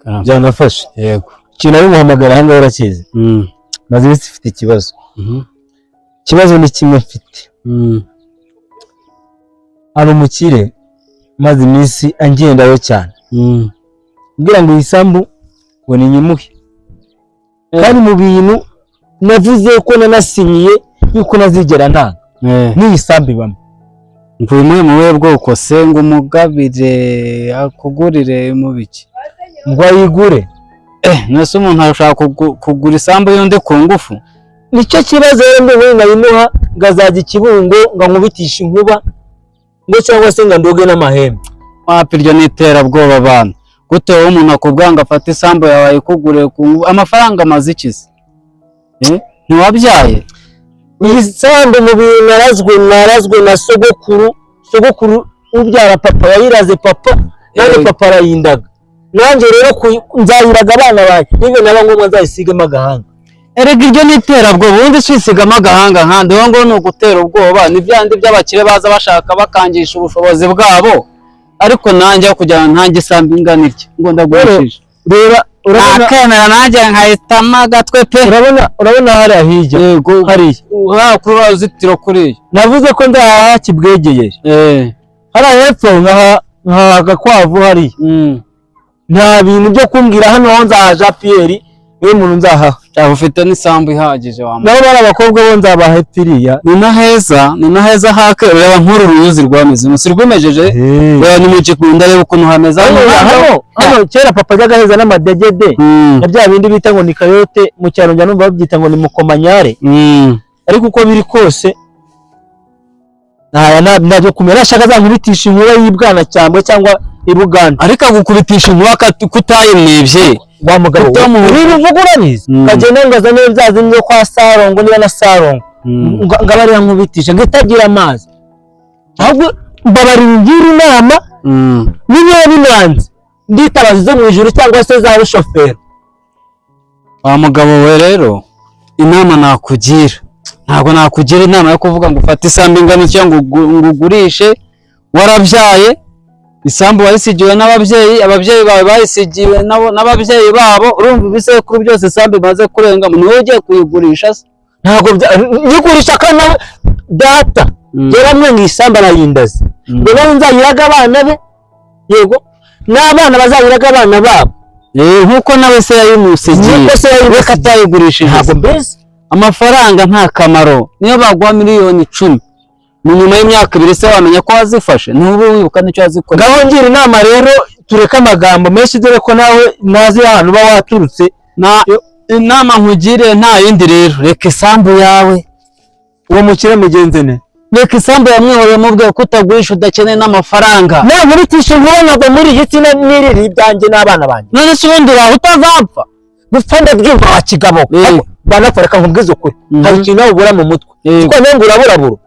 byanafashe. Yego. Ikintu ari muhamagara hanga urakizi. Maze ifite ikibazo. Ikibazo ni kimwe mfite. Ari umukire maze iminsi angendayo cyane. Ngira ngo isambu ngo ni nyimuhe. Kandi mu bintu navuze ko nanasinyiye yuko nazigera ntanga. Ni isambu ibamo. Ngwimwe muwe bwoko se ngo umugabire akugurire mu biki ngo ayigure nase umuntu arashaka kugura isambu yonde ku ngufu nicyo kibazo rero we nayimuha ngazajya ikibungo ngo nkubitisha inkuba ngo cyangwa se ngo ndoge n'amahembe wapiryo nitera bwoba bana gute wowe umuntu akubwanga afata isambu yawe ayikugure ku amafaranga mazikize ntiwabyaye isambu mu bintu narazwe na sogokuru ubyara papa yayiraze papa none papa arayindaga nanjye rero nzayiraga abana baje nibe naba ngomba nzayisigamo agahanga erega iryo niterabwo bundi swisigamo agahanga nkandi wo ngo nugutera ubwoba ni byandi by'abakire baza bashaka bakangisha ubushobozi bwabo ariko nanjye kujya ntange isambu ingana iki ngo ndagurishije reba urabona nanjye nkahitamo agatwe pe urabona hari ahijya yego hariya kuri uruzitiro kuriya navuze ko ndaha kibwegeye hari hepfo nk'agakwavu hariya nta bintu byo kumbwira hano aho nzahaja Pierre we muntu nzahaha cyangwa ufite n'isambu ihagije wamwe nabo bari abakobwa bo nzabaha Piriya ni na heza hake reba nkuru ruzi rwameze musirwemejeje reba ni mu kikunda reba ukuntu hameze hano kera papa ajyaga heza n'amadegede na bya bindi bita ngo ni kayote mu cyaro njya numva babyita ngo ni mukomanyare ariko uko biri kose nabyo kumera shaka zankubitisha inkura y'ibwana cyangwa ibuganda ariko agukubitisha inkuba kutayimwibye wa mugabo uri ruvuguraniza kagenda ngaza neza zimwe kwa Sarongo niba na Sarongo ngabari yankubitisha ngitagira amazi ahubwo mbabari ngira inama niyo binanze nditabaza zo mu ijuru cyangwa se za rushoferi wa mugabo we rero inama nakugira ntabwo nakugira inama yo kuvuga ngo ufate isambu ingana cyangwa ugurishe warabyaye isambu wayisigiwe ababyeyi bawe bayisigiwe n'ababyeyi babo urumva ibisekuru byose isambu imaze kurenga niwe ugiye kuyigurisha se ntabwo yigurisha kana data yaramwe ngisambu arayindaze rero nzayiraga abana be yego n'abana bazayiraga abana babo nkuko nawe se yayimusigiye reka atayigurishije ntabwo mbese amafaranga nta kamaro niyo baguha miliyoni 10 nyuma y'imyaka 2 se wamenya ko wazifashe n'ubu wibuka nicyo wazikora ngaho ngira inama rero tureka amagambo menshi dore ko nawe nazi ahantu ba waturutse inama nkugire nta yindi rero reka isambu yawe uwo mukire mugenze ne reka isambu yamwihoreye mu bwe ko utagurisha udakeneye n'amafaranga naburitisha nkubona muri igitsina n'iriri byanjye n'abana banjye none se ubundi uraho utazapfa gupfa ndabyumva wa kigabo banapfa reka nkubwize ukuri hari ikintu ubura mu mutwe kuko nengo uraburabura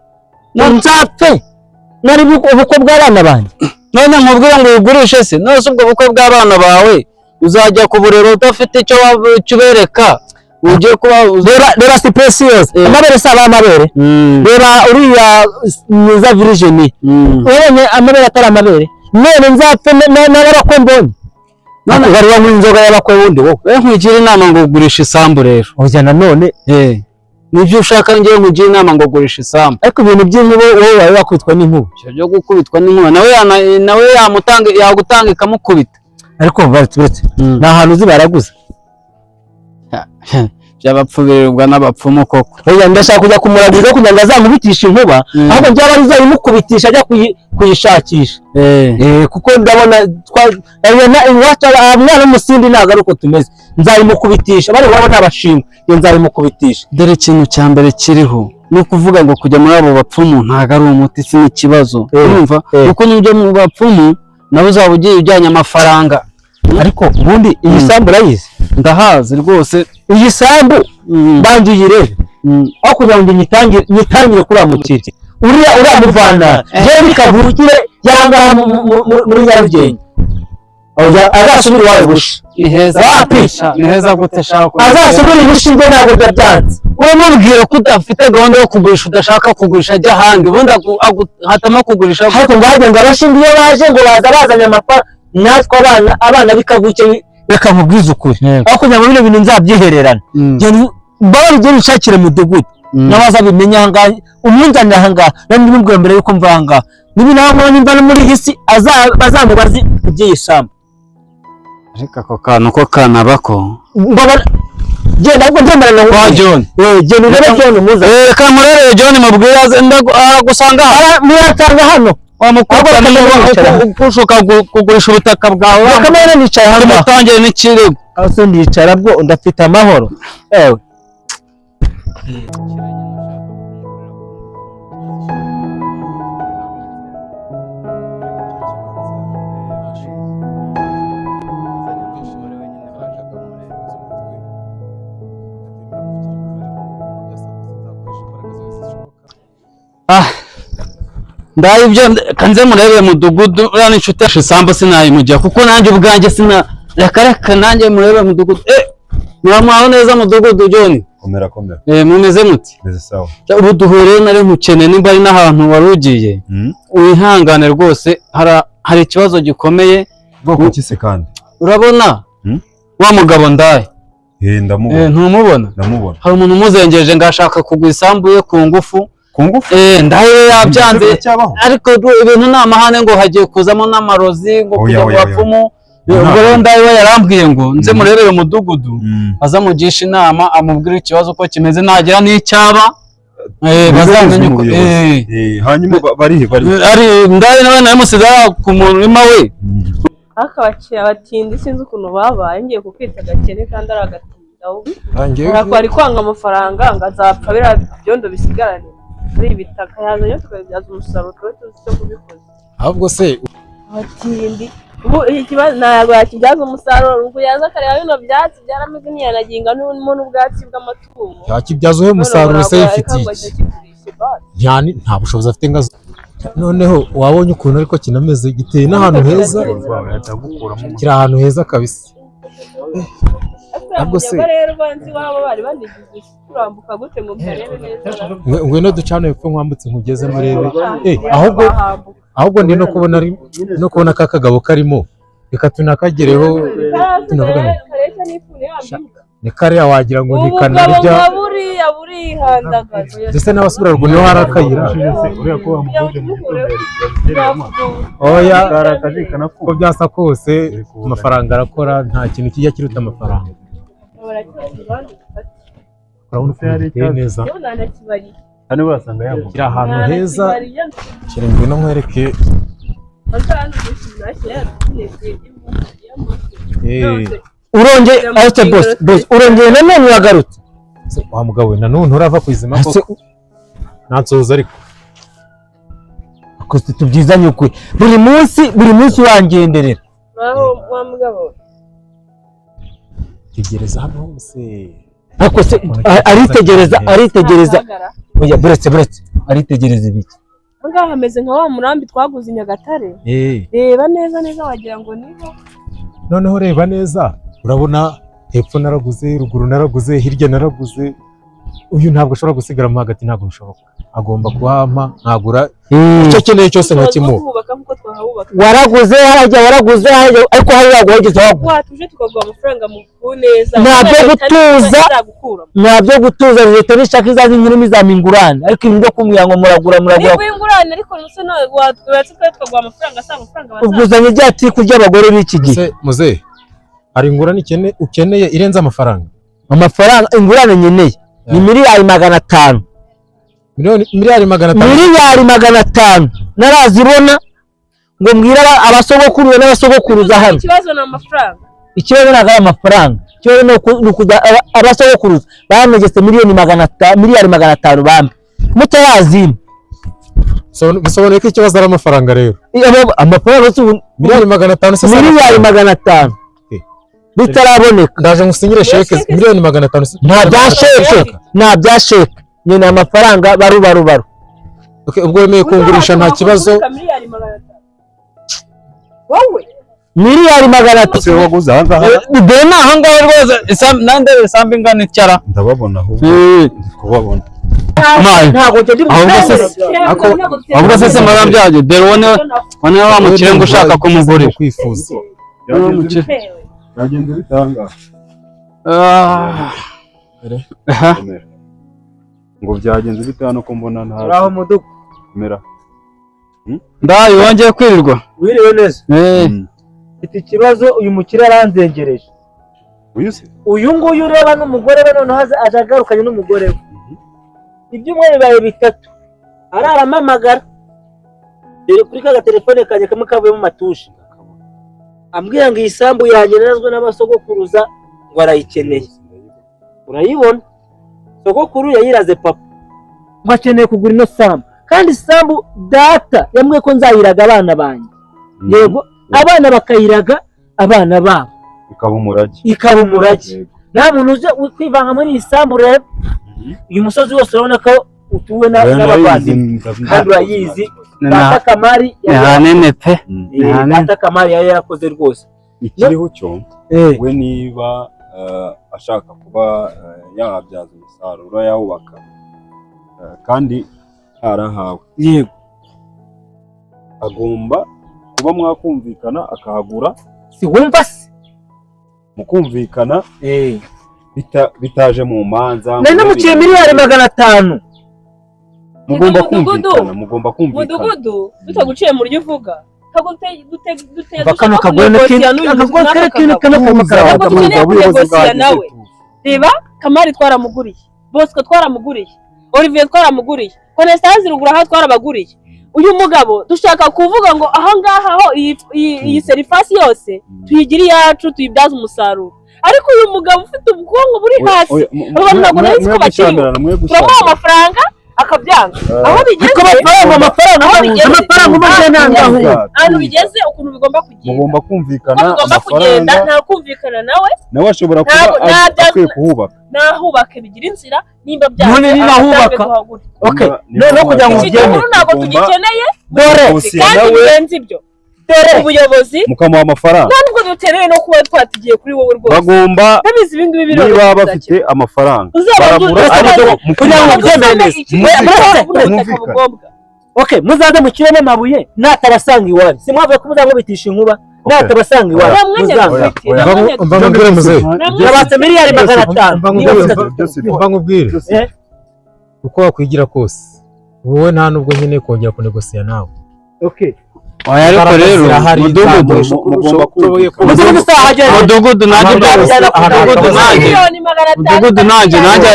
nzapfe nari ubukwe bw'abana banjye none nkubwira ngo ugurishe se nose ubwo bukwe bw'abana bawe uzajya kuburero udafite icyo wabereka ugiye kuba rera si precious amabere saba amabere rera uriya niza virgin ubonye amabere atari amabere none nzapfe n'abakwe mbonye none bariya mu inzoga y'abakwe wundi wowe nkwigira inama ngo ugurishe isambu rero oya nanone nibyo ushaka ngiye nkugira inama ngo ugurishe isambu ariko ibintu by'inkuba wowe wawe wakwitwa n'inkuba cyo gukubitwa n'inkuba nawe yagutanga ikamukubita ariko baretse nta hantu uzi baraguze byabapfubirirwa n'abapfumu koko oya ndashaka kujya kumuraguza kugira ngo azamubitisha inkuba ahubwo njye ari zayimukubitisha ajya kuyishakisha kuko ndabona iwacu mwana w'umusindi ntabwo ari uko tumeze nzayimukubitisha bari wabona abashinga iyo nzayimukubitisha dore ikintu cya mbere kiriho ni ukuvuga ngo kujya muri abo bapfumu ntabwo ari umuti si n'ikibazo urumva kuko n'ujya mu bapfumu nabo uzaba ugiye ujyanye amafaranga ariko ubundi iyi sambu urayizi ndahazi rwose iyi sambu banjye uyirebe aho kugira ngo nyitangire kuri amukire uriya muvana yewe bikavukire yangaha muri Nyarugenge azasubira iwawe busha ni heza gute shaka azasubira ibushinge ntabwo byanze wowe mubwire ko udafite gahunda yo kugurisha udashaka kugurisha ajya ahandi ubundi hatamo kugurisha ariko ngo hajya ngo abashinge iyo baje ngo baza bazanye amafaranga natwe abana bikavuke reka nkubwize ukuri aho kugira ngo bino bintu nzabyihererana bari byo nshakire mudugudu nabaza bimenya ahangaha umunzanira ahangaha nandi nimubwira mbere yuko mva ahangaha nibi naho nimba no muri hisi bazamubazi ugiye samba ariko ako kantu ko kanabako genda ubwo ndemera na kwa John genda urebe John muza reka murebe John mubwira gusanga muyatanga hano wamukobwa kushuka kugurisha ubutaka bwawe bakamera nicaye hano mutangire n'ikirego aso ndicara bwo ndafite amahoro ewe ndaye ibyo kanze murebe mudugudu rani inshuti isambu sinayimujya kuko nanjye ubwanjye reka nanjye murebe mudugudu muramwaho neza mudugudu John komera mumeze muti meze sawa ubu duhuriye nari nkukene nimba ari n'ahantu wari ugiye wihangane rwose hari ikibazo gikomeye bwoko kise kandi urabona wa mugabo ndaye ndamubona ntumubona ndamubona hari umuntu umuzengereje ngashaka kugura isambu ye ku ngufu ndaye yabyanze ariko ibintu ni amahane ngo hagiye kuzamo n'amarozi ngo kujya mu bapfumu ubwo rero ndaye we yarambwiye ngo nze murebere umudugudu aza mugisha inama amubwira ikibazo uko kimeze nagira n'icyaba bazamenye uko hanyuma bari ndaye nawe namusize ku murima we akabakira abatindi sinzi ukuntu babaye ngiye kukwita gakene kandi ari agatinda arakwari kwanga amafaranga ngo azapfa bira byondo bisigarane ari ibitaka yazanye tukabyaza umusaruro tuzi cyo kubikoza ahubwo se abatindi ubu ikibazo ntabwo yakibyaza umusaruro ngo yaza akareba bino byatsi byarameze ntiyanaginga n'ubwatsi bw'amatungo yakibyaza uhe umusaruro se yifitiye nta bushobozi afite ngazo noneho wabonye ukuntu ariko kinameze giteye n'ahantu heza kiri ahantu heza kabisa ntabwo se rero banzi wabo bari banigize kurambuka gute ngo mbarebe neza ngwino ducane hepfo nkwambutse nkugeze murebe ahubwo ndi no kubona ka kagabo karimo reka tunakagereho tunavugana ni kariya wagira ngo ni kanarya ndetse n'abasubira ruguru niho hari akayira oya uko byasa kose amafaranga arakora nta kintu kijya kiruta amafaranga urabona ukuntu giteye neza kiri ahantu heza kiri ngwino nkwereke urongeye nanone wagarutse wa mugabo we nanone urava ku izima koko ntansoza ariko tubyizanye ukuri buri munsi wangenderera wa mugabo tegereza hano hose ariko se aritegereza oya buretse aritegereza ibiki ngaha hameze nka wa murambi twaguze i Nyagatare reba neza wagira ngo niho noneho reba neza urabona hepfo naraguze ruguru naraguze hirya naraguze uyu ntabwo ashobora gusigaramo hagati ntabwo bishoboka agomba kuhampa nkagura icyo akeneye cyose nkakimuha waraguze ariko hari waguhageze watuje tukaguha amafaranga mu neza ntabyo gutuza leta nishaka izaza inkuru izamingurane ariko ibintu byo kumubwira ngo muragura ingurane ariko nuse no watwatse tukaguha amafaranga asa amafaranga ubwuzanye ryati kurya abagore b'iki gihe muze hari ingurane ukeneye irenze amafaranga ingurane nkeneye ni miliyari 500 miliyari 500 narazibona ngo mbwira abasogokuru n'abasogokuruza hano ikibazo na amafaranga ikibazo ntabwo ari amafaranga ikibazo ni ukujya abasogokuruza bamegetse miliyari 500 bambe mutayazima bisobanuye ko ikibazo ari amafaranga rero amafaranga miliyari 500 bitaraboneka ndaje ngusinyire sheke miliyoni 500 nta bya sheke nyine amafaranga baru ubwo wemeye kungurisha nta kibazo wowe miliyari 500 waguze ahangaha ubona ahangaha rwose nande isambu ingana icyara ndababona ahubwo kubabona ahubwo se marabyaje dore one wa mukire ngo ushaka kumugurira kwifuza Byagenze bitanga. Ngo byagenze bitano ko mbona nta. uraho mudugu Mera. Ndayo wongeye kwirirwa. wiriwe neza Mm. mfite ikibazo uyu mukire aranzengereje Uyu se? uyu nguyu ureba n'umugore we noneho aje agarukanye n'umugore we ibyumweru bibaye bitatu araramamagara dore kuri ka telefone kanjye kamwe kavuyemo matushe ambwira ngo iyi sambu yanjye narazwe n'abasogokuruza ngo arayikeneye urayibona sogokuru yayiraze papa ngo akeneye kugura ino sambu kandi sambu data yambwiye ko nzayiraga abana banjye yego abana bakayiraga abana babo ikaba umurage nta muntu uje kwivanga muri iyi sambu rero uyu musozi wose urabona ko utuwe n'abavandimwe kandi urayizi data kamari hanene pe data kamari yari yarakoze rwose ikiriho cyo we niba ashaka kuba yabyaza umusaruro yawubaka kandi harahawe yego agomba kuba mwakumvikana akahagura si wumva se mukumvikana bitaje mu manza nari namuciye miliyari 500 mugomba kumvikana mudugudu tutaguciye mu ryo uvuga bakano kagore nawe reba Kamari twaramuguriye Bosco twaramuguriye Olivier twaramuguriye Constance rugura aha twarabaguriye uyu mugabo dushaka kuvuga ngo aha ngaha ho iyi serivisi yose tuyigiri yacu tuyibyaza umusaruro ariko uyu mugabo ufite ubwonko buri hasi urabona ngo nari ko bakiri turamuha amafaranga akabyanga aho bigeze amafaranga ahantu bigeze ukuntu bigomba kugenda mugomba kumvikana amafaranga nta kumvikana nawe ashobora kuba akwiye kuhubaka nahubake bigira inzira nimba byaje none ninahubaka okay none kugira ngo ugende ntabwo tugikeneye dore kandi birenze ibyo dore ubuyobozi mukamuha amafaranga ntabwo dutereye no kuba twatigiye kuri wowe rwose bagomba ndabizi ibindi bibiro niba bafite amafaranga baragura ariko kugira ngo byemere okay muzaze mu kirere n'amabuye natabasanga iwanyu si mwavuye ko muzamubitisha inkuba natabasanga iwanyu mbamubwire muzehe yabatse miliyari 500 mbamubwire uko wakwigira kose wowe nta nubwo nkeneye kongera kunegosiya nawe okay ariko rero mudugudu nanjye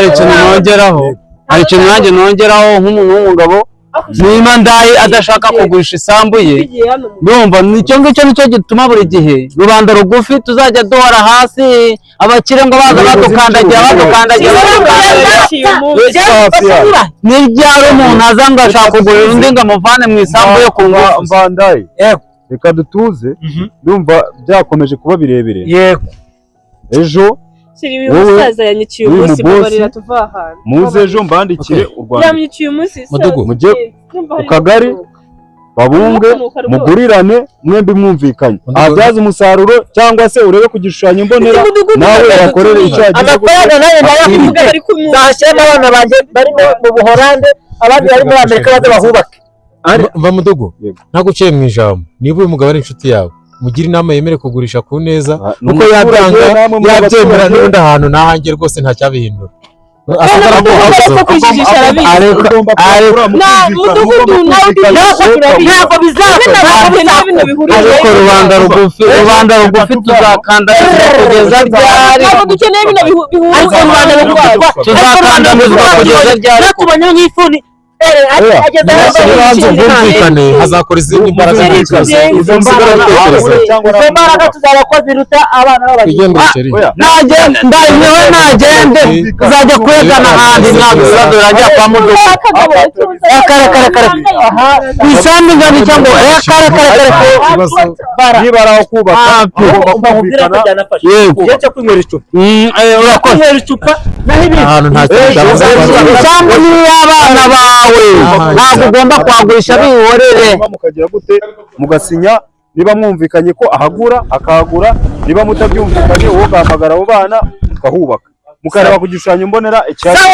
hari ikintu nanjye nongeraho nk'umuntu w'umugabo niba ndaye adashaka kugurisha isambu ye ndumva nicyo nicyo gituma buri gihe rubanda rugufi tuzajya duhora hasi abakire ngo baza badukandagira n'ibyaro umuntu aza ngo ashaka kugurira undi ngo amuvane mu isambu yo kungufu mvandaye reka dutuze ndumva byakomeje kuba birebire yego ejo umusaza yanyiciye umunsi mubarira tuva ahantu muze ejo mbandikire u Rwanda yanyiciye umunsi mujye ku kagari babunge mugurirane mwembi mwumvikanye abyaza umusaruro cyangwa se urebe ku gishushanyo mbonera nawe wakorere icyo yagize amafaranga nayo ndayafite zashyiramo abana banjye bari mu Buholande abandi bari muri Amerika baze bahubake mva mudugu ntaguciye mu ijambo niba uyu mugabo ari inshuti yawe mugira inama yemere kugurisha ku neza nuko yabyanga yabyemera n'undi ahantu nahanjye rwose nta cyabihindura ariko rubanda rugufi tuzakandamizwa kugeza ryari tuzakandamizwa kugeza ryari ubwumvikane hazakora izindi mbaraga izo mbaraga tuzaba ziruta abana b'abanyarwanda nagende uzajya kwegana ahandi ntabwo uzajya kwa mudugudu ku isambu ingana cyangwa niba ari aho kubaka igihe cyo kwinywera icupa naho ibindi ahantu nta isambu ni iy'abana bawe ntabwo ugomba kwagurisha bihorere mukagira gute mugasinya niba mwumvikanye ko ahagura akahagura niba mutabyumvikanye wowe ugahamagara abo bana ukahubaka mukareba ku gishushanyo mbonera icyatsi